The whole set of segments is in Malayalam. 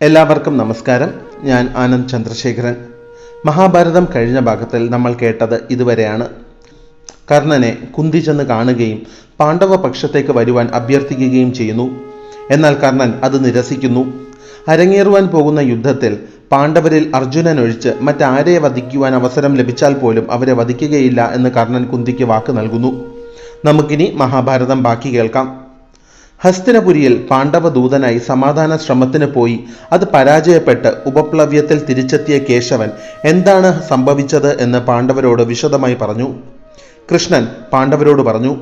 എല്ലാവർക്കും നമസ്കാരം. ഞാൻ ആനന്ദ് ചന്ദ്രശേഖരൻ. മഹാഭാരതം കഴിഞ്ഞ ഭാഗത്തിൽ നമ്മൾ കേട്ടത് ഇതുവരെയാണ്. കർണനെ കുന്തി ചെന്ന് കാണുകയും പാണ്ഡവ പക്ഷത്തേക്ക് വരുവാൻ അഭ്യർത്ഥിക്കുകയും ചെയ്യുന്നു. എന്നാൽ കർണൻ അത് നിരസിക്കുന്നു. അരങ്ങേറുവാൻ പോകുന്ന യുദ്ധത്തിൽ പാണ്ഡവരിൽ അർജുനൻ ഒഴിച്ച് മറ്റാരെ വധിക്കുവാൻ അവസരം ലഭിച്ചാൽ പോലും അവരെ വധിക്കുകയില്ല എന്ന് കർണൻ കുന്തിക്ക് വാക്ക് നൽകുന്നു. നമുക്കിനി മഹാഭാരതം ബാക്കി കേൾക്കാം. ഹസ്തിനപുരിയിൽ പാണ്ഡവ ദൂതനായി സമാധാന ശ്രമത്തിന് പോയി അത് പരാജയപ്പെട്ട് ഉപപ്ലവ്യത്തിൽ തിരിച്ചെത്തിയ കേശവൻ എന്താണ് സംഭവിച്ചത് എന്ന് പാണ്ഡവരോട് വിശദമായി പറഞ്ഞു. കൃഷ്ണൻ പാണ്ഡവരോട് പറഞ്ഞു,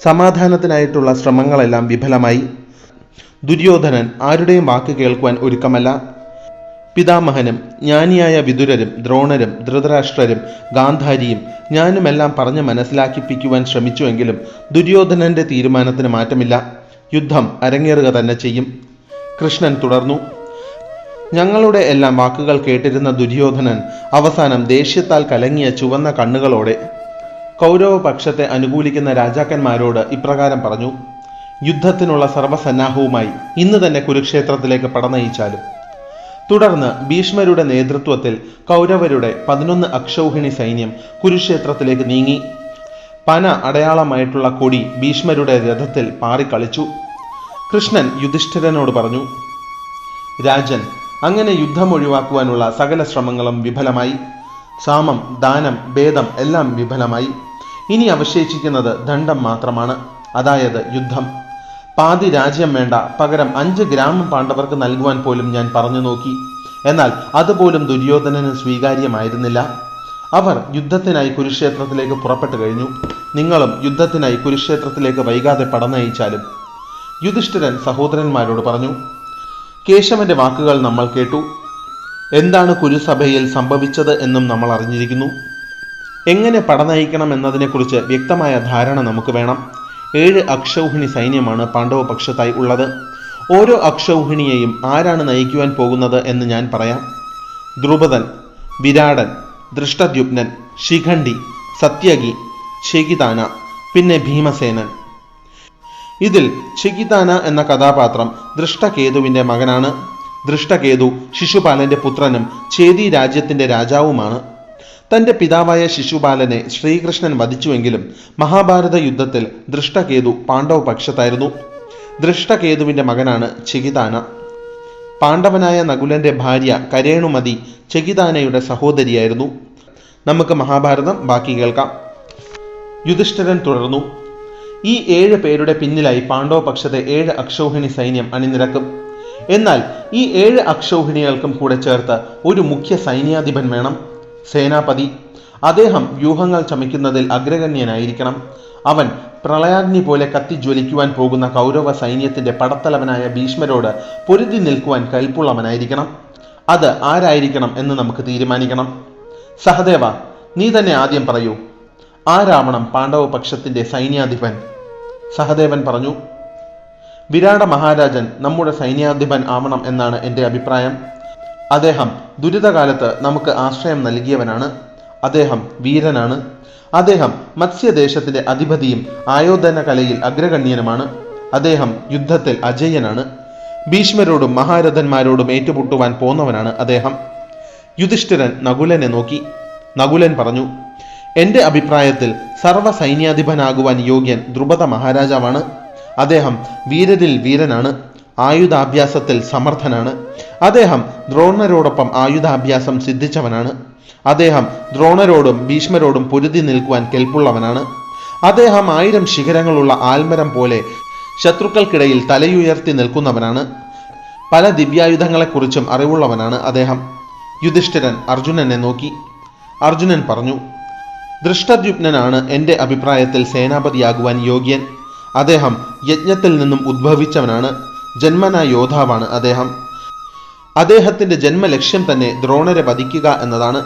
സമാധാനത്തിനായിട്ടുള്ള ശ്രമങ്ങളെല്ലാം വിഫലമായി. ദുര്യോധനൻ ആരുടെയും വാക്ക് കേൾക്കുവാൻ ഒരുക്കമല്ല. പിതാമഹനും ജ്ഞാനിയായ വിതുരരും ദ്രോണരും ധൃതരാഷ്ട്രരും ഗാന്ധാരിയും ഞാനുമെല്ലാം പറഞ്ഞ് മനസ്സിലാക്കിപ്പിക്കുവാൻ ശ്രമിച്ചുവെങ്കിലും ദുര്യോധനന്റെ തീരുമാനത്തിന് മാറ്റമില്ല. യുദ്ധം അരങ്ങേറുക തന്നെ ചെയ്യും. കൃഷ്ണൻ തുടർന്നു, ഞങ്ങളുടെ എല്ലാം വാക്കുകൾ കേട്ടിരുന്ന ദുര്യോധനൻ അവസാനം ദേഷ്യത്താൽ കലങ്ങിയ ചുവന്ന കണ്ണുകളോടെ കൗരവപക്ഷത്തെ അനുകൂലിക്കുന്ന രാജാക്കന്മാരോട് ഇപ്രകാരം പറഞ്ഞു, യുദ്ധത്തിനുള്ള സർവ്വസന്നാഹവുമായി ഇന്ന് തന്നെ കുരുക്ഷേത്രത്തിലേക്ക് പടനയിച്ചാലും. തുടർന്ന് ഭീഷ്മരുടെ നേതൃത്വത്തിൽ കൗരവരുടെ 11 അക്ഷൗഹിണി സൈന്യം കുരുക്ഷേത്രത്തിലേക്ക് നീങ്ങി. പന അടയാളമായിട്ടുള്ള കൊടി ഭീഷ്മരുടെ രഥത്തിൽ പാറിക്കളിച്ചു. കൃഷ്ണൻ യുധിഷ്ഠിരനോട് പറഞ്ഞു, രാജൻ, അങ്ങനെ യുദ്ധം ഒഴിവാക്കുവാനുള്ള സകല ശ്രമങ്ങളും വിഫലമായി. സാമം, ദാനം, ഭേദം എല്ലാം വിഫലമായി. ഇനി അവശേഷിക്കുന്നത് ദണ്ഡം മാത്രമാണ്, അതായത് യുദ്ധം. പാതി രാജ്യം വേണ്ട, പകരം 5 ഗ്രാമം പാണ്ഡവർക്ക് നൽകുവാൻ പോലും ഞാൻ പറഞ്ഞു നോക്കി. എന്നാൽ അതുപോലും ദുര്യോധനന് സ്വീകാര്യമായിരുന്നില്ല. അവർ യുദ്ധത്തിനായി കുരുക്ഷേത്രത്തിലേക്ക് പുറപ്പെട്ടു കഴിഞ്ഞു. നിങ്ങളും യുദ്ധത്തിനായി കുരുക്ഷേത്രത്തിലേക്ക് വൈകാതെ പടനയിച്ചാലും. യുധിഷ്ഠിരൻ സഹോദരന്മാരോട് പറഞ്ഞു, കേശവന്റെ വാക്കുകൾ നമ്മൾ കേട്ടു. എന്താണ് കുരുസഭയിൽ സംഭവിച്ചത് എന്നും നമ്മൾ അറിഞ്ഞിരിക്കുന്നു. എങ്ങനെ പടനയിക്കണം എന്നതിനെക്കുറിച്ച് വ്യക്തമായ ധാരണ നമുക്ക് വേണം. 7 അക്ഷൗഹിണി സൈന്യമാണ് പാണ്ഡവ പക്ഷത്തായി ഉള്ളത്. ഓരോ അക്ഷൗഹിണിയെയും ആരാണ് നയിക്കുവാൻ പോകുന്നത് എന്ന് ഞാൻ പറയാം. ദ്രുപദൻ, വിരാടൻ, ദൃഷ്ടദ്യുപ്നൻ, ശിഖണ്ഡി, സത്യകി, ചെകിതാന, പിന്നെ ഭീമസേനൻ. ഇതിൽ ചെകിതാന എന്ന കഥാപാത്രം ദൃഷ്ടകേതുവിന്റെ മകനാണ്. ദൃഷ്ടകേതു ശിശുപാലന്റെ പുത്രനും ചേതി രാജ്യത്തിന്റെ രാജാവുമാണ്. തന്റെ പിതാവായ ശിശുപാലനെ ശ്രീകൃഷ്ണൻ വധിച്ചുവെങ്കിലും മഹാഭാരത യുദ്ധത്തിൽ ദൃഷ്ടകേതു പാണ്ഡവ പക്ഷത്തായിരുന്നു. ദൃഷ്ടകേതുവിന്റെ മകനാണ് ചെകിതാന. പാണ്ഡവനായ നകുലന്റെ ഭാര്യ കരേണുമതി ചെകിതാനയുടെ സഹോദരിയായിരുന്നു. നമുക്ക് മഹാഭാരതം ബാക്കി കേൾക്കാം. യുധിഷ്ഠിരൻ തുടർന്നു, ഈ 7 പേരുടെ പിന്നിലായി പാണ്ഡവ പക്ഷത്തെ 7 അക്ഷൗഹിണി സൈന്യം അണിനിരക്കും. എന്നാൽ ഈ 7 അക്ഷൗഹിണികൾക്കും കൂടെ ചേർത്ത് ഒരു മുഖ്യ സൈന്യാധിപൻ വേണം, സേനാപതി. അദ്ദേഹം വ്യൂഹങ്ങൾ ചമയ്ക്കുന്നതിൽ അഗ്രഗണ്യനായിരിക്കണം. അവൻ പ്രളയാഗ്നി പോലെ കത്തിജ്വലിക്കുവാൻ പോകുന്ന കൗരവ സൈന്യത്തിന്റെ പടത്തലവനായ ഭീഷ്മരോട് പൊരുതി നിൽക്കുവാൻ കൽപ്പുള്ളവനായിരിക്കണം. അത് ആരായിരിക്കണം എന്ന് നമുക്ക് തീരുമാനിക്കണം. സഹദേവ, നീ തന്നെ ആദ്യം പറയൂ, ആരാവണം പാണ്ഡവ പക്ഷത്തിന്റെ സൈന്യാധിപൻ? സഹദേവൻ പറഞ്ഞു, വിരാട മഹാരാജൻ നമ്മുടെ സൈന്യാധിപൻ ആവണം എന്നാണ് എൻ്റെ അഭിപ്രായം. അദ്ദേഹം ദുരിതകാലത്ത് നമുക്ക് ആശ്രയം നൽകിയവനാണ്. അദ്ദേഹം വീരനാണ്. അദ്ദേഹം മത്സ്യദേശത്തിന്റെ അധിപതിയും ആയോധന കലയിൽ അഗ്രഗണ്യനുമാണ്. അദ്ദേഹം യുദ്ധത്തിൽ അജയ്യനാണ്. ഭീഷ്മരോടും മഹാരഥന്മാരോടും ഏറ്റുമുട്ടുവാൻ പോന്നവനാണ് അദ്ദേഹം. യുധിഷ്ഠിരൻ നകുലനെ നോക്കി. നകുലൻ പറഞ്ഞു, എൻ്റെ അഭിപ്രായത്തിൽ സർവ്വ സൈന്യാധിപനാകുവാൻ യോഗ്യൻ ദ്രുപദ മഹാരാജാവാണ്. അദ്ദേഹം വീരരിൽ വീരനാണ്, ആയുധാഭ്യാസത്തിൽ സമർത്ഥനാണ്. അദ്ദേഹം ദ്രോണരോടൊപ്പം ആയുധാഭ്യാസം സിദ്ധിച്ചവനാണ്. അദ്ദേഹം ദ്രോണരോടും ഭീഷ്മരോടും പൊരുതി നിൽക്കുവാൻ കെൽപ്പുള്ളവനാണ്. അദ്ദേഹം 1000 ശിഖരങ്ങളുള്ള ആൽമരം പോലെ ശത്രുക്കൾക്കിടയിൽ തലയുയർത്തി നിൽക്കുന്നവനാണ്. പല ദിവ്യായുധങ്ങളെക്കുറിച്ചും അറിവുള്ളവനാണ് അദ്ദേഹം. യുധിഷ്ഠിരൻ അർജുനനെ നോക്കി. അർജുനൻ പറഞ്ഞു, ദൃഷ്ടദ്യുപ്നനാണ് എൻ്റെ അഭിപ്രായത്തിൽ സേനാപതിയാകുവാൻ യോഗ്യൻ. അദ്ദേഹം യജ്ഞത്തിൽ നിന്നും ഉദ്ഭവിച്ചവനാണ്. ജന്മനാ യോദ്ധാവാണ് അദ്ദേഹം. അദ്ദേഹത്തിന്റെ ജന്മലക്ഷ്യം തന്നെ ദ്രോണരെ വധിക്കുക എന്നതാണ്.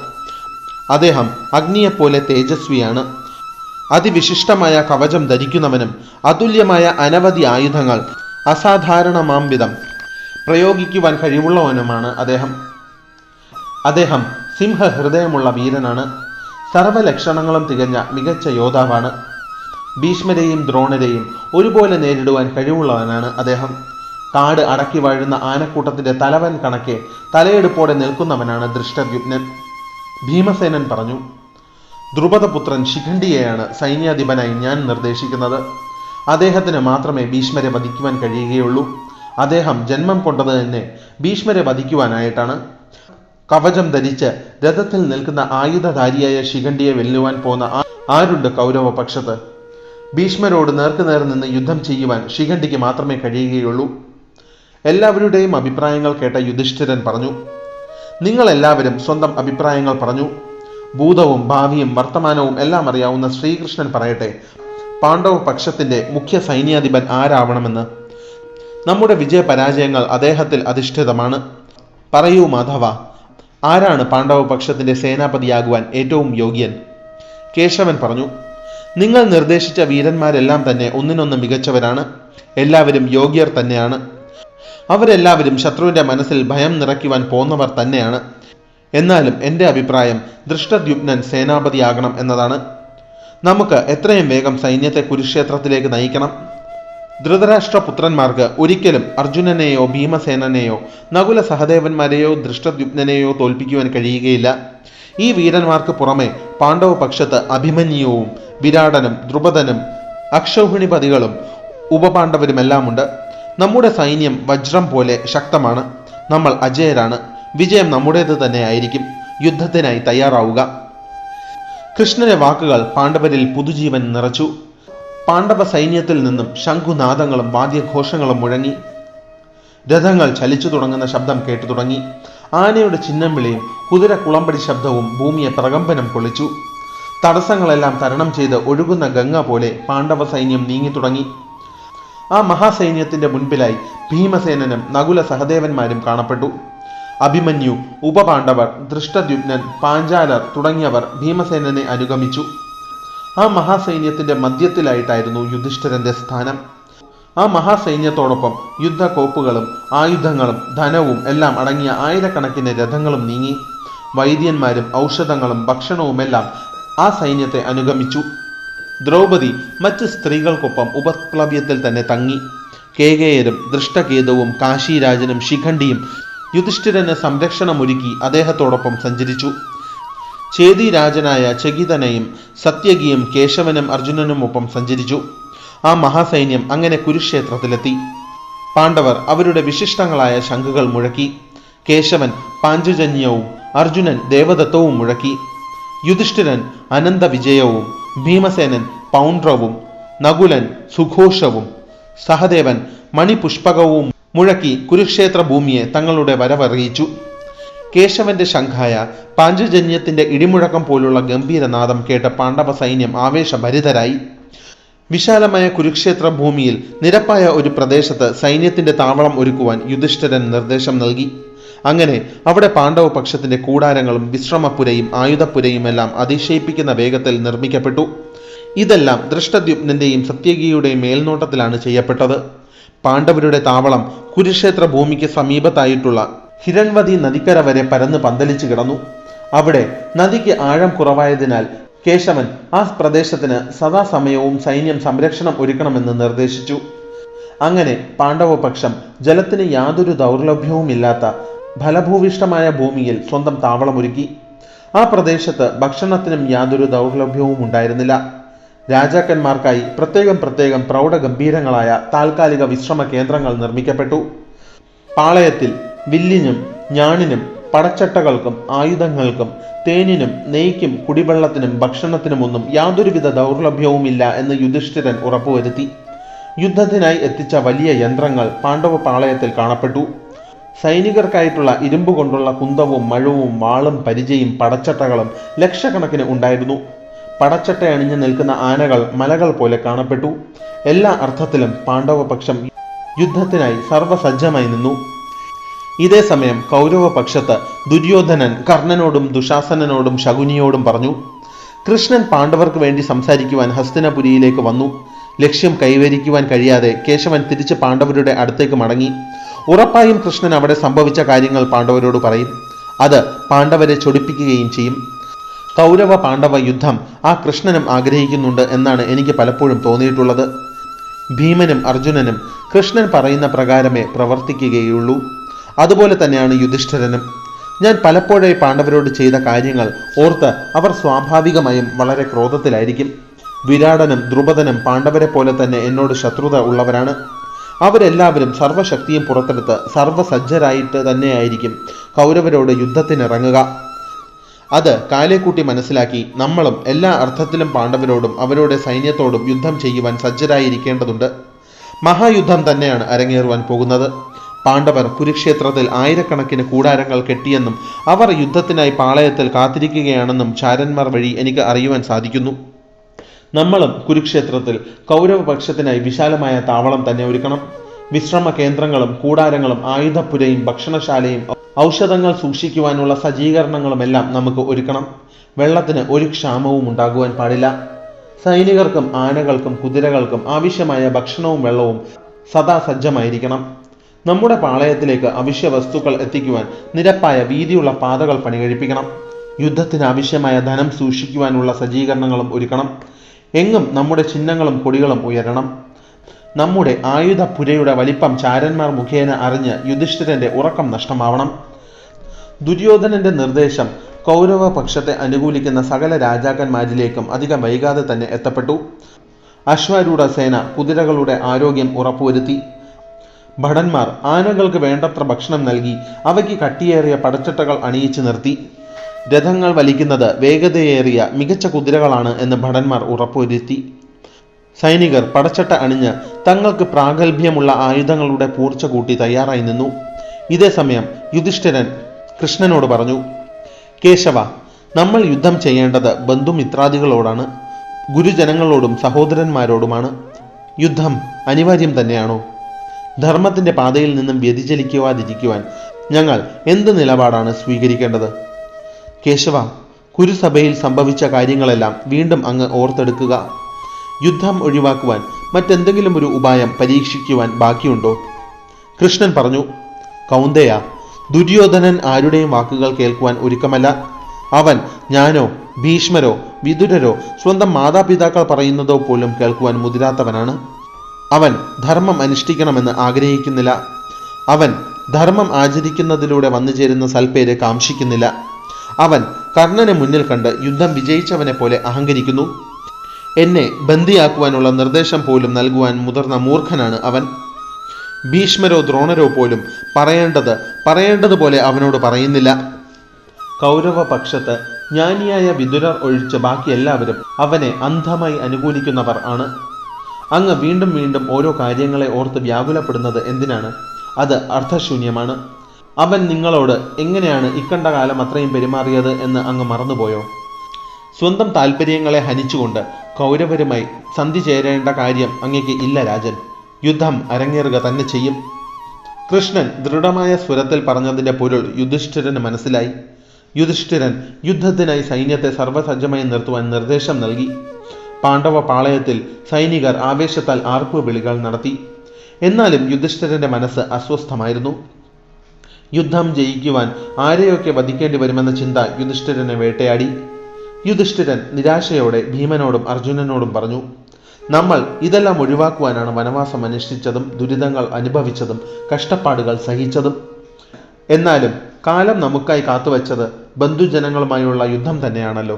അദ്ദേഹം അഗ്നിയെപ്പോലെ തേജസ്വിയാണ്. അതിവിശിഷ്ടമായ കവചം ധരിക്കുന്നവനും അതുല്യമായ അനവധി ആയുധങ്ങൾ അസാധാരണമാം വിധം പ്രയോഗിക്കുവാൻ കഴിവുള്ളവനുമാണ് അദ്ദേഹം. അദ്ദേഹം സിംഹഹൃദയമുള്ള വീരനാണ്. സർവ്വലക്ഷണങ്ങളും തികഞ്ഞ മികച്ച യോദ്ധാവാണ്. ഭീഷ്മരെയും ദ്രോണരെയും ഒരുപോലെ നേരിടുവാൻ കഴിവുള്ളവനാണ് അദ്ദേഹം. കാട് അടക്കി വാഴുന്ന ആനക്കൂട്ടത്തിന്റെ തലവൻ കണക്കെ തലയെടുപ്പോടെ നിൽക്കുന്നവനാണ് ദൃഷ്ടദ്യുമ്നൻ. ഭീമസേനൻ പറഞ്ഞു, ദ്രുപദപുത്രൻ ശിഖണ്ഡിയെയാണ് സൈന്യാധിപനായി ഞാൻ നിർദ്ദേശിക്കുന്നത്. അദ്ദേഹത്തിന് മാത്രമേ ഭീഷ്മരെ വധിക്കുവാൻ കഴിയുകയുള്ളൂ. അദ്ദേഹം ജന്മം കൊണ്ടത് തന്നെ ഭീഷ്മരെ വധിക്കുവാനായിട്ടാണ്. കവചം ധരിച്ച് രഥത്തിൽ നിൽക്കുന്ന ആയുധധാരിയായ ശിഖണ്ഡിയെ വെല്ലുവാൻ പോന്ന ആരുണ്ട് കൗരവ പക്ഷത്ത്? ഭീഷ്മരോട് നേർക്കുനേർ നിന്ന് യുദ്ധം ചെയ്യുവാൻ ശിഖണ്ഡിക്ക് മാത്രമേ കഴിയുകയുള്ളൂ. എല്ലാവരുടെയും അഭിപ്രായങ്ങൾ കേട്ട യുധിഷ്ഠിരൻ പറഞ്ഞു, നിങ്ങളെല്ലാവരും സ്വന്തം അഭിപ്രായങ്ങൾ പറഞ്ഞു. ഭൂതവും ഭാവിയും വർത്തമാനവും എല്ലാം അറിയാവുന്ന ശ്രീകൃഷ്ണൻ പറയട്ടെ, പാണ്ഡവ പക്ഷത്തിന്റെ മുഖ്യ സൈന്യാധിപൻ ആരാവണമെന്ന്. നമ്മുടെ വിജയപരാജയങ്ങൾ അദ്ദേഹത്തിൽ അധിഷ്ഠിതമാണ്. പറയൂ മാധവ, ആരാണ് പാണ്ഡവ പക്ഷത്തിന്റെ സേനാപതിയാകുവാൻ ഏറ്റവും യോഗ്യൻ? കേശവൻ പറഞ്ഞു, നിങ്ങൾ നിർദ്ദേശിച്ച വീരന്മാരെല്ലാം തന്നെ ഒന്നിനൊന്ന് മികച്ചവരാണ്. എല്ലാവരും യോഗ്യർ തന്നെയാണ്. അവരെല്ലാവരും ശത്രുവിന്റെ മനസ്സിൽ ഭയം നിറയ്ക്കുവാൻ പോന്നവർ തന്നെയാണ്. എന്നാലും എൻ്റെ അഭിപ്രായം ദൃഷ്ടദ്യുമ്നൻ സേനാപതിയാകണം എന്നതാണ്. നമുക്ക് എത്രയും വേഗം സൈന്യത്തെ കുരുക്ഷേത്രത്തിലേക്ക് നയിക്കണം. ധൃതരാഷ്ട്രപുത്രന്മാർക്ക് ഒരിക്കലും അർജുനനെയോ ഭീമസേനനെയോ നകുല സഹദേവന്മാരെയോ ദൃഷ്ടദ്യുമ്നനെയോ തോൽപ്പിക്കുവാൻ കഴിയുകയില്ല. ഈ വീരന്മാർക്ക് പുറമെ പാണ്ഡവ പക്ഷത്ത് അഭിമന്യുവും വിരാടനും ദ്രുപദനും അക്ഷൗഹിണിപതികളും ഉപപാണ്ഡവരുമെല്ലാമുണ്ട്. നമ്മുടെ സൈന്യം വജ്രം പോലെ ശക്തമാണ്. നമ്മൾ അജയരാണ്. വിജയം നമ്മുടേത് തന്നെ ആയിരിക്കും. യുദ്ധത്തിനായി തയ്യാറാവുക. കൃഷ്ണന്റെ വാക്കുകൾ പാണ്ഡവരിൽ പുതുജീവൻ നിറച്ചു. പാണ്ഡവ സൈന്യത്തിൽ നിന്നും ശംഖുനാദങ്ങളും വാദ്യഘോഷങ്ങളും മുഴങ്ങി. രഥങ്ങൾ ചലിച്ചു തുടങ്ങുന്ന ശബ്ദം കേട്ടു തുടങ്ങി. ആനയുടെ ചിഹ്നം വിളിയും കുതിര കുളമ്പടി ശബ്ദവും ഭൂമിയെ പ്രകമ്പനം കൊള്ളിച്ചു. തടസ്സങ്ങളെല്ലാം തരണം ചെയ്ത് ഒഴുകുന്ന ഗംഗ പോലെ പാണ്ഡവ സൈന്യം നീങ്ങി തുടങ്ങി. ആ മഹാസൈന്യത്തിന്റെ മുൻപിലായി ഭീമസേനനും നകുല സഹദേവന്മാരും കാണപ്പെട്ടു. അഭിമന്യു, ഉപപാണ്ഡവർ, ദൃഷ്ടദ്യുമ്നൻ, പാഞ്ചാലർ തുടങ്ങിയവർ ഭീമസേനനെ അനുഗമിച്ചു. ആ മഹാസൈന്യത്തിന്റെ മധ്യത്തിലായിട്ടായിരുന്നു യുധിഷ്ഠിരന്റെ സ്ഥാനം. ആ മഹാസൈന്യത്തോടൊപ്പം യുദ്ധക്കോപ്പുകളും ആയുധങ്ങളും ധനവും എല്ലാം അടങ്ങിയ ആയിരക്കണക്കിന് രഥങ്ങളും നീങ്ങി. വൈദ്യന്മാരും ഔഷധങ്ങളും ഭക്ഷണവുമെല്ലാം ആ സൈന്യത്തെ അനുഗമിച്ചു. ദ്രൗപദി മറ്റ് സ്ത്രീകൾക്കൊപ്പം ഉപപ്ലവ്യത്തിൽ തന്നെ തങ്ങി. കേകേയരും ദൃഷ്ടകേതുവും കാശിരാജനും ശിഖണ്ഡിയും യുധിഷ്ഠിരന് സംരക്ഷണമൊരുക്കി അദ്ദേഹത്തോടൊപ്പം സഞ്ചരിച്ചു. ചേതിരാജനായ ചകിതനയും സത്യകിയും കേശവനും അർജുനനുമൊപ്പം സഞ്ചരിച്ചു. ആ മഹാസൈന്യം അങ്ങനെ കുരുക്ഷേത്രത്തിലെത്തി. പാണ്ഡവർ അവരുടെ വിശിഷ്ടങ്ങളായ ശംഖുകൾ മുഴക്കി. കേശവൻ പാഞ്ചജന്യവും അർജുനൻ ദേവദത്തവും മുഴക്കി. യുധിഷ്ഠിരൻ അനന്തവിജയവും ഭീമസേനൻ പൗണ്ഡ്രവും നകുലൻ സുഘോഷവും സഹദേവൻ മണിപുഷ്പകവും മുഴക്കി കുരുക്ഷേത്ര ഭൂമിയെ തങ്ങളുടെ വരവറിയിച്ചു. കേശവന്റെ ശംഖായ പാഞ്ചജന്യത്തിന്റെ ഇടിമുഴക്കം പോലുള്ള ഗംഭീരനാദം കേട്ട പാണ്ഡവ സൈന്യം ആവേശഭരിതരായി. വിശാലമായ കുരുക്ഷേത്ര ഭൂമിയിൽ നിരപ്പായ ഒരു പ്രദേശത്ത് സൈന്യത്തിന്റെ താവളം ഒരുക്കുവാൻ യുധിഷ്ഠിരൻ നിർദ്ദേശം നൽകി. അങ്ങനെ അവിടെ പാണ്ഡവ പക്ഷത്തിന്റെ കൂടാരങ്ങളും വിശ്രമപുരയും ആയുധപുരയുമെല്ലാം അതിശയിപ്പിക്കുന്ന വേഗത്തിൽ നിർമ്മിക്കപ്പെട്ടു. ഇതെല്ലാം ദൃഷ്ടദ്യുമ്നന്റെയും സത്യകിയുടെയും മേൽനോട്ടത്തിലാണ് ചെയ്യപ്പെട്ടത്. പാണ്ഡവരുടെ താവളം കുരുക്ഷേത്ര ഭൂമിക്ക് സമീപത്തായിട്ടുള്ള ഹിരൺവതി നദിക്കര വരെ പരന്ന് പന്തലിച്ചു കിടന്നു. അവിടെ നദിക്ക് ആഴം കുറവായതിനാൽ കേശവൻ ആ പ്രദേശത്തിന് സദാസമയവും സൈന്യം സംരക്ഷണം ഒരുക്കണമെന്ന് നിർദ്ദേശിച്ചു. അങ്ങനെ പാണ്ഡവപക്ഷം ജലത്തിന് യാതൊരു ദൗർലഭ്യവുമില്ലാത്ത ഫലഭൂവിഷ്ടമായ ഭൂമിയിൽ സ്വന്തം താവളമൊരുക്കി. ആ പ്രദേശത്ത് ഭക്ഷണത്തിനും യാതൊരു ദൗർലഭ്യവും ഉണ്ടായിരുന്നില്ല. രാജാക്കന്മാർക്കായി പ്രത്യേകം പ്രൗഢഗംഭീരങ്ങളായ താൽക്കാലിക വിശ്രമ കേന്ദ്രങ്ങൾ നിർമ്മിക്കപ്പെട്ടു. പാളയത്തിൽ വില്ലിനും ഞാണിനും പടച്ചട്ടകൾക്കും ആയുധങ്ങൾക്കും തേനിനും നെയ്ക്കും കുടിവെള്ളത്തിനും ഭക്ഷണത്തിനുമൊന്നും യാതൊരുവിധ ദൗർലഭ്യവുമില്ല എന്ന് യുധിഷ്ഠിരൻ ഉറപ്പുവരുത്തി. യുദ്ധത്തിനായി എത്തിച്ച വലിയ യന്ത്രങ്ങൾ പാണ്ഡവ പാളയത്തിൽ കാണപ്പെട്ടു. സൈനികർക്കായിട്ടുള്ള ഇരുമ്പ് കൊണ്ടുള്ള കുന്തവും മഴവും വാളും പരിചയും പടച്ചട്ടകളും ലക്ഷക്കണക്കിന് ഉണ്ടായിരുന്നു. പടച്ചട്ട അണിഞ്ഞു നിൽക്കുന്ന ആനകൾ മലകൾ പോലെ കാണപ്പെട്ടു. എല്ലാ അർത്ഥത്തിലും പാണ്ഡവപക്ഷം യുദ്ധത്തിനായി സർവസജ്ജമായി നിന്നു. ഇതേ സമയം കൗരവപക്ഷത്ത് ദുര്യോധനൻ കർണനോടും ദുശാസനനോടും ശകുനിയോടും പറഞ്ഞു, കൃഷ്ണൻ പാണ്ഡവർക്ക് വേണ്ടി സംസാരിക്കുവാൻ ഹസ്തിനപുരിയിലേക്ക് വന്നു. ലക്ഷ്യം കൈവരിക്കുവാൻ കഴിയാതെ കേശവൻ തിരിച്ച് പാണ്ഡവരുടെ അടുത്തേക്ക് മടങ്ങി. ഉറപ്പായും കൃഷ്ണൻ അവിടെ സംഭവിച്ച കാര്യങ്ങൾ പാണ്ഡവരോട് പറയും. അത് പാണ്ഡവരെ ചൊടിപ്പിക്കുകയും ചെയ്യും. കൗരവ പാണ്ഡവ യുദ്ധം ആ കൃഷ്ണനും ആഗ്രഹിക്കുന്നുണ്ട് എന്നാണ് എനിക്ക് പലപ്പോഴും തോന്നിയിട്ടുള്ളത്. ഭീമനും അർജുനനും കൃഷ്ണൻ പറയുന്ന പ്രകാരമേ പ്രവർത്തിക്കുകയുള്ളൂ. അതുപോലെ തന്നെയാണ് യുധിഷ്ഠിരനും. ഞാൻ പലപ്പോഴായി പാണ്ഡവരോട് ചെയ്ത കാര്യങ്ങൾ ഓർത്ത് അവർ സ്വാഭാവികമായും വളരെ ക്രോധത്തിലായിരിക്കും. വിരാടനും ദ്രുപദനും പാണ്ഡവരെ പോലെ തന്നെ എന്നോട് ശത്രുത ഉള്ളവരാണ്. അവരെല്ലാവരും സർവ്വശക്തിയും പുറത്തെടുത്ത് സർവ്വസജ്ജരായിട്ട് തന്നെയായിരിക്കും കൗരവരോട് യുദ്ധത്തിനിറങ്ങുക. അത് കാലേക്കൂട്ടി മനസ്സിലാക്കി നമ്മളും എല്ലാ അർത്ഥത്തിലും പാണ്ഡവരോടും അവരുടെ സൈന്യത്തോടും യുദ്ധം ചെയ്യുവാൻ സജ്ജരായിരിക്കേണ്ടതുണ്ട്. മഹായുദ്ധം തന്നെയാണ് അരങ്ങേറുവാൻ പോകുന്നത്. പാണ്ഡവർ കുരുക്ഷേത്രത്തിൽ ആയിരക്കണക്കിന് കൂടാരങ്ങൾ കെട്ടിയെന്നും അവർ യുദ്ധത്തിനായി പാളയത്തിൽ കാത്തിരിക്കുകയാണെന്നും ചാരന്മാർ വഴി എനിക്ക് അറിയുവാൻ സാധിക്കുന്നു. നമ്മളും കുരുക്ഷേത്രത്തിൽ കൗരവപക്ഷത്തിനായി വിശാലമായ താവളം തന്നെ ഒരുക്കണം. വിശ്രമ കേന്ദ്രങ്ങളും കൂടാരങ്ങളും ആയുധപ്പുരയും ഭക്ഷണശാലയും ഔഷധങ്ങൾ സൂക്ഷിക്കുവാനുള്ള സജ്ജീകരണങ്ങളുമെല്ലാം നമുക്ക് ഒരുക്കണം. വെള്ളത്തിന് ഒരു ക്ഷാമവും ഉണ്ടാകുവാൻ പാടില്ല. സൈനികർക്കും ആനകൾക്കും കുതിരകൾക്കും ആവശ്യമായ ഭക്ഷണവും വെള്ളവും സദാ സജ്ജമായിരിക്കണം. നമ്മുടെ പാളയത്തിലേക്ക് അവശ്യ വസ്തുക്കൾ എത്തിക്കുവാൻ നിരപ്പായ വീതിയുള്ള പാതകൾ പണികഴിപ്പിക്കണം. യുദ്ധത്തിനാവശ്യമായ ധനം സൂക്ഷിക്കുവാനുള്ള സജ്ജീകരണങ്ങളും ഒരുക്കണം. എങ്ങും നമ്മുടെ ചിഹ്നങ്ങളും കൊടികളും ഉയരണം. നമ്മുടെ ആയുധപുരയുടെ വലിപ്പം ചാരന്മാർ മുഖേന അറിഞ്ഞ് യുധിഷ്ഠിരന്റെ ഉറക്കം നഷ്ടമാവണം. ദുര്യോധനന്റെ നിർദ്ദേശം കൗരവ പക്ഷത്തെ അനുകൂലിക്കുന്ന സകല രാജാക്കന്മാരിലേക്കും അധികം വൈകാതെ തന്നെ എത്തപ്പെട്ടു. അശ്വാരൂഢ സേന കുതിരകളുടെ ആരോഗ്യം ഉറപ്പുവരുത്തി. ഭടന്മാർ ആനകൾക്ക് വേണ്ടത്ര ഭക്ഷണം നൽകി അവയ്ക്ക് കട്ടിയേറിയ പടച്ചട്ടകൾ അണിയിച്ചു നിർത്തി. രഥങ്ങൾ വലിക്കുന്നത് വേഗതയേറിയ മികച്ച കുതിരകളാണ് എന്ന് ഭടന്മാർ ഉറപ്പുവരുത്തി. സൈനികർ പടച്ചട്ട അണിഞ്ഞ് തങ്ങൾക്ക് പ്രാഗൽഭ്യമുള്ള ആയുധങ്ങളുടെ പൂർച്ച കൂട്ടി തയ്യാറായി നിന്നു. ഇതേ സമയം യുധിഷ്ഠിരൻ കൃഷ്ണനോട് പറഞ്ഞു, കേശവ, നമ്മൾ യുദ്ധം ചെയ്യേണ്ടത് ബന്ധുമിത്രാദികളോടാണ്, ഗുരുജനങ്ങളോടും സഹോദരന്മാരോടുമാണ്. യുദ്ധം അനിവാര്യം തന്നെയാണോ? ധർമ്മത്തിന്റെ പാതയിൽ നിന്നും വ്യതിചലിക്കുവാതിരിക്കുവാൻ ഞങ്ങൾ എന്ത് നിലപാടാണ് സ്വീകരിക്കേണ്ടത്? കേശവ, കുരുസഭയിൽ സംഭവിച്ച കാര്യങ്ങളെല്ലാം വീണ്ടും അങ്ങ് ഓർത്തെടുക്കുക. യുദ്ധം ഒഴിവാക്കുവാൻ മറ്റെന്തെങ്കിലും ഒരു ഉപായം പരീക്ഷിക്കുവാൻ ബാക്കിയുണ്ടോ? കൃഷ്ണൻ പറഞ്ഞു, കൗന്ദയ, ദുര്യോധനൻ ആരുടെയും വാക്കുകൾ കേൾക്കുവാൻ ഒരുക്കമല്ല. അവൻ ഞാനോ ഭീഷ്മരോ വിതുരരോ സ്വന്തം മാതാപിതാക്കൾ പറയുന്നതോ പോലും കേൾക്കുവാൻ മുതിരാത്തവനാണ്. അവൻ ധർമ്മം അനുഷ്ഠിക്കണമെന്ന് ആഗ്രഹിക്കുന്നില്ല. അവൻ ധർമ്മം ആചരിക്കുന്നതിലൂടെ വന്നു ചേരുന്ന സൽപ്പേര് കാംക്ഷിക്കുന്നില്ല. അവൻ കർണനെ മുന്നിൽ കണ്ട് യുദ്ധം വിജയിച്ചവനെ പോലെ അഹങ്കരിക്കുന്നു. എന്നെ ബന്ദിയാക്കുവാനുള്ള നിർദ്ദേശം പോലും നൽകുവാൻ മുതിർന്ന മൂർഖനാണ് അവൻ. ഭീഷ്മരോ ദ്രോണരോ പോലും പറയേണ്ടതുപോലെ അവനോട് പറയുന്നില്ല. കൗരവ പക്ഷത്ത് ജ്ഞാനിയായ വിതുരർ ഒഴിച്ച് ബാക്കി എല്ലാവരും അവനെ അന്ധമായി അനുകൂലിക്കുന്നവർ ആണ്. അങ്ങ് വീണ്ടും വീണ്ടും ഓരോ കാര്യങ്ങളെ ഓർത്ത് വ്യാകുലപ്പെടുന്നത് എന്തിനാണ്? അത് അർത്ഥശൂന്യമാണ്. അവൻ നിങ്ങളോട് എങ്ങനെയാണ് ഇക്കണ്ട കാലം അത്രയും പെരുമാറിയത് എന്ന് അങ്ങ് മറന്നുപോയോ? സ്വന്തം താല്പര്യങ്ങളെ ഹനിച്ചുകൊണ്ട് കൗരവരുമായി സന്ധി ചേരേണ്ട കാര്യം അങ്ങേക്ക് ഇല്ല രാജൻ. യുദ്ധം അരങ്ങേറുക തന്നെ ചെയ്യും. കൃഷ്ണൻ ദൃഢമായ സ്വരത്തിൽ പറഞ്ഞതിൻ്റെ പൊരുൾ യുധിഷ്ഠിരന് മനസ്സിലായി. യുധിഷ്ഠിരൻ യുദ്ധത്തിനായി സൈന്യത്തെ സർവ്വസജ്ജമായി നിർത്തുവാൻ നിർദ്ദേശം നൽകി. പാണ്ഡവ പാളയത്തിൽ സൈനികർ ആവേശത്താൽ ആർപ്പുവിളികൾ നടത്തി. എന്നാലും യുധിഷ്ഠിരന്റെ മനസ്സ് അസ്വസ്ഥമായിരുന്നു. യുദ്ധം ജയിക്കുവാൻ ആരെയൊക്കെ വധിക്കേണ്ടി വരുമെന്ന ചിന്ത യുധിഷ്ഠിരനെ വേട്ടയാടി. യുധിഷ്ഠിരൻ നിരാശയോടെ ഭീമനോടും അർജുനനോടും പറഞ്ഞു, നമ്മൾ ഇതെല്ലാം ഒഴിവാക്കുവാനാണ് വനവാസം അനുഷ്ഠിച്ചതും ദുരിതങ്ങൾ അനുഭവിച്ചതും കഷ്ടപ്പാടുകൾ സഹിച്ചതും. എന്നാലും കാലം നമുക്കായി കാത്തുവച്ചത് ബന്ധുജനങ്ങളുമായുള്ള യുദ്ധം തന്നെയാണല്ലോ.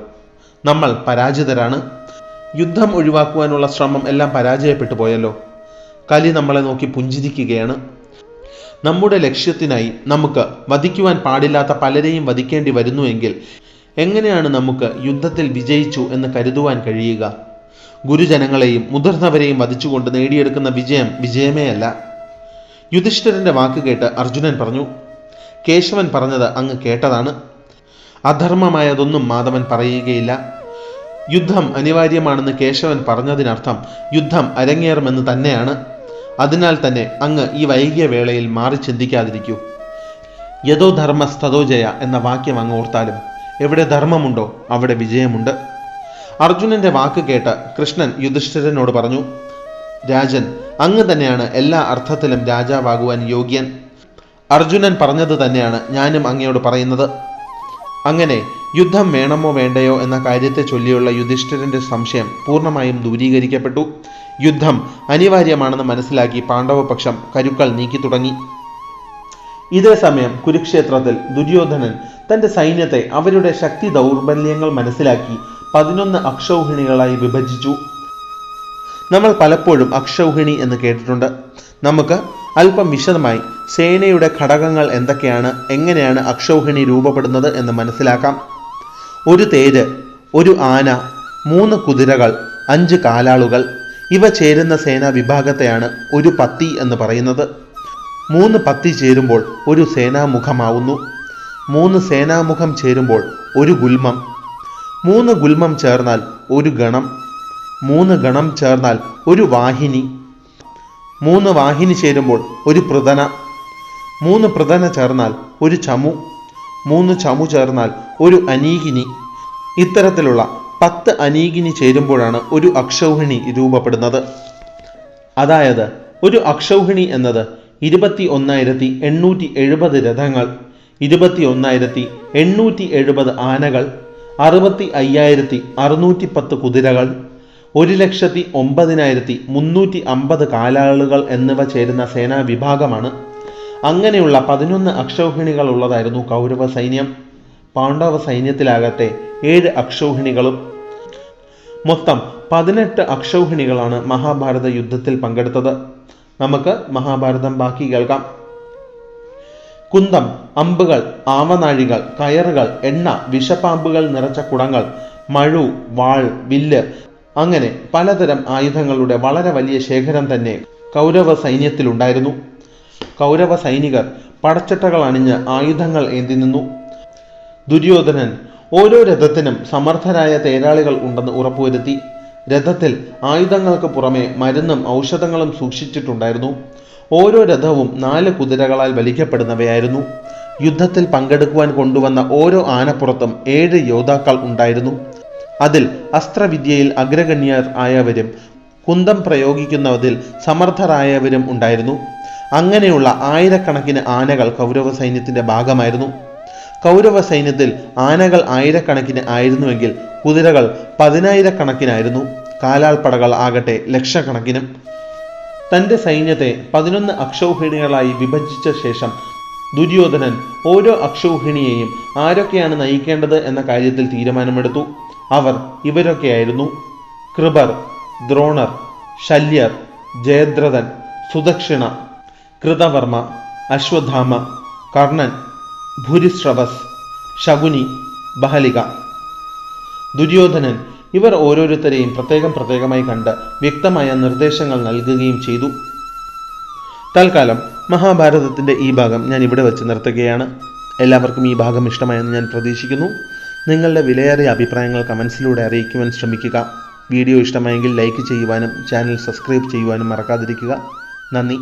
നമ്മൾ പരാജിതരാണ്. യുദ്ധം ഒഴിവാക്കുവാനുള്ള ശ്രമം എല്ലാം പരാജയപ്പെട്ടു പോയല്ലോ. കലി നമ്മളെ നോക്കി പുഞ്ചിരിക്കുകയാണ്. നമ്മുടെ ലക്ഷ്യത്തിനായി നമുക്ക് വധിക്കുവാൻ പാടില്ലാത്ത പലരെയും വധിക്കേണ്ടി വരുന്നുവെങ്കിൽ എങ്ങനെയാണ് നമുക്ക് യുദ്ധത്തിൽ വിജയിച്ചു എന്ന് കരുതുവാൻ കഴിയുക? ഗുരുജനങ്ങളെയും മുതിർന്നവരെയും വധിച്ചുകൊണ്ട് നേടിയെടുക്കുന്ന വിജയം വിജയമേ അല്ല. യുധിഷ്ഠിരന്റെ വാക്ക് കേട്ട് അർജുനൻ പറഞ്ഞു, കേശവൻ പറഞ്ഞത് അങ്ങ് കേട്ടതാണ്. അധർമ്മമായതൊന്നും മാധവൻ പറയുകയില്ല. യുദ്ധം അനിവാര്യമാണെന്ന് കേശവൻ പറഞ്ഞതിനർത്ഥം യുദ്ധം അരങ്ങേറുമെന്ന് തന്നെയാണ്. അതിനാൽ തന്നെ അങ്ങ് ഈ വൈകിയ വേളയിൽ മാറി ചിന്തിക്കാതിരിക്കൂ. യഥോ ധർമ്മസ്തോ ജയ എന്ന വാക്യം അങ്ങ് ഓർത്താലും എവിടെ ധർമ്മമുണ്ടോ അവിടെ വിജയമുണ്ട്. അർജുനന്റെ വാക്ക് കേട്ട് കൃഷ്ണൻ യുധിഷ്ഠിരനോട് പറഞ്ഞു, രാജൻ, അങ്ങ് തന്നെയാണ് എല്ലാ അർത്ഥത്തിലും രാജാവാകുവാൻ യോഗ്യൻ. അർജുനൻ പറഞ്ഞത് തന്നെയാണ് ഞാനും അങ്ങയോട് പറയുന്നത്. അങ്ങനെ യുദ്ധം വേണമോ വേണ്ടയോ എന്ന കാര്യത്തെ ചൊല്ലിയുള്ള യുധിഷ്ഠിരന്റെ സംശയം പൂർണ്ണമായും ദൂരീകരിക്കപ്പെട്ടു. യുദ്ധം അനിവാര്യമാണെന്ന് മനസ്സിലാക്കി പാണ്ഡവപക്ഷം കരുക്കൾ നീക്കി തുടങ്ങി. ഇതേ സമയം കുരുക്ഷേത്രത്തിൽ ദുര്യോധനൻ തന്റെ സൈന്യത്തെ അവരുടെ ശക്തി ദൗർബല്യങ്ങൾ മനസ്സിലാക്കി 11 അക്ഷൗഹിണികളായി വിഭജിച്ചു. നമ്മൾ പലപ്പോഴും അക്ഷൗഹിണി എന്ന് കേട്ടിട്ടുണ്ട്. നമുക്ക് അല്പം വിശദമായി സേനയുടെ ഘടകങ്ങൾ എന്തൊക്കെയാണ്, എങ്ങനെയാണ് അക്ഷൗഹിണി രൂപപ്പെടുന്നത് എന്ന് മനസ്സിലാക്കാം. ഒരു തേര്, ഒരു ആന, 3 കുതിരകൾ, 5 കാലാളുകൾ ഇവ ചേരുന്ന സേനാ വിഭാഗത്തെയാണ് ഒരു പത്തി എന്ന് പറയുന്നത്. 3 പത്തി ചേരുമ്പോൾ ഒരു സേനാമുഖമാവുന്നു. 3 സേനാമുഖം ചേരുമ്പോൾ ഒരു ഗുൽമം, 3 ഗുൽമം ചേർന്നാൽ ഒരു ഗണം, 3 ഗണം ചേർന്നാൽ ഒരു വാഹിനി, 3 വാഹിനി ചേരുമ്പോൾ ഒരു പൃതന, 3 പൃതന ചേർന്നാൽ ഒരു ചമു, 3 ചമു ചേർന്നാൽ ഒരു അനീകിനി. ഇത്തരത്തിലുള്ള 10 അനീകിനി ചേരുമ്പോഴാണ് ഒരു അക്ഷൗഹിണി രൂപപ്പെടുന്നത്. അതായത് ഒരു അക്ഷൗഹിണി എന്നത് 21,870 രഥങ്ങൾ, 21,870 ആനകൾ, 65,610 കുതിരകൾ, 1,09,350 കാലാളുകൾ എന്നിവ ചേരുന്ന സേനാ വിഭാഗമാണ്. അങ്ങനെയുള്ള 11 അക്ഷൗഹിണികൾ ഉള്ളതായിരുന്നു കൗരവ സൈന്യം. പാണ്ഡവ സൈന്യത്തിലാകട്ടെ 7 അക്ഷൗഹിണികളും. മൊത്തം 18 അക്ഷൗഹിണികളാണ് മഹാഭാരത യുദ്ധത്തിൽ പങ്കെടുത്തത്. നമുക്ക് മഹാഭാരതം ബാക്കി കേൾക്കാം. കുന്തം, അമ്പുകൾ, ആവനാഴികൾ, കയറുകൾ, എണ്ണ, വിഷപ്പാമ്പുകൾ നിറച്ച കുടങ്ങൾ, മഴു, വാൾ, വില്ല് അങ്ങനെ പലതരം ആയുധങ്ങളുടെ വളരെ വലിയ ശേഖരം തന്നെ കൗരവ സൈന്യത്തിലുണ്ടായിരുന്നു. കൗരവ സൈനികർ പടച്ചട്ടകൾ അണിഞ്ഞ് ആയുധങ്ങൾ ഏന്തി നിന്നു. ദുര്യോധനൻ ഓരോ രഥത്തിനും സമർത്ഥരായ തേരാളികൾ ഉണ്ടെന്ന് ഉറപ്പുവരുത്തി. രഥത്തിൽ ആയുധങ്ങൾക്ക് പുറമെ മരുന്നും ഔഷധങ്ങളും സൂക്ഷിച്ചിട്ടുണ്ടായിരുന്നു. ഓരോ രഥവും 4 കുതിരകളാൽ വലിക്കപ്പെടുന്നവയായിരുന്നു. യുദ്ധത്തിൽ പങ്കെടുക്കുവാൻ കൊണ്ടുവന്ന ഓരോ ആനപ്പുറത്തും 7 യോദ്ധാക്കൾ ഉണ്ടായിരുന്നു. അതിൽ അസ്ത്രവിദ്യയിൽ അഗ്രഗണ്യർ ആയവരും കുന്തം പ്രയോഗിക്കുന്നതിൽ സമർത്ഥരായവരും ഉണ്ടായിരുന്നു. അങ്ങനെയുള്ള ആയിരക്കണക്കിന് ആനകൾ കൗരവ സൈന്യത്തിന്റെ ഭാഗമായിരുന്നു. കൗരവ സൈന്യത്തിൽ ആനകൾ ആയിരക്കണക്കിന് ആയിരുന്നുവെങ്കിൽ കുതിരകൾ 10,000 കാലാൾപ്പടകൾ ആകട്ടെ ലക്ഷക്കണക്കിനും. തന്റെ സൈന്യത്തെ 11 അക്ഷൗഹിണികളായി വിഭജിച്ച ശേഷം ദുര്യോധനൻ ഓരോ അക്ഷൗഹിണിയെയും ആരൊക്കെയാണ് നയിക്കേണ്ടത് എന്ന കാര്യത്തിൽ തീരുമാനമെടുത്തു. അവർ ഇവരൊക്കെയായിരുന്നു: കൃപർ, ദ്രോണർ, ശല്യർ, ജയദ്രഥൻ, സുദക്ഷിണ, കൃതവർമ്മ, അശ്വത്ഥാമ, കർണൻ, ഭൂരിശ്രവസ്, ശകുനി, ബഹലിക. ദുര്യോധനൻ ഇവർ ഓരോരുത്തരെയും പ്രത്യേകമായി കണ്ട് വ്യക്തമായ നിർദ്ദേശങ്ങൾ നൽകുകയും ചെയ്തു. തൽക്കാലം മഹാഭാരതത്തിൻ്റെ ഈ ഭാഗം ഞാൻ ഇവിടെ വെച്ച് നിർത്തുകയാണ്. എല്ലാവർക്കും ഈ ഭാഗം ഇഷ്ടമായെന്ന് ഞാൻ പ്രതീക്ഷിക്കുന്നു. നിങ്ങളുടെ വിലയേറിയ അഭിപ്രായങ്ങൾ കമൻസിലൂടെ അറിയിക്കുവാൻ ശ്രമിക്കുക. വീഡിയോ ഇഷ്ടമായെങ്കിൽ ലൈക്ക് ചെയ്യുവാനും ചാനൽ സബ്സ്ക്രൈബ് ചെയ്യുവാനും മറക്കാതിരിക്കുക. നന്ദി.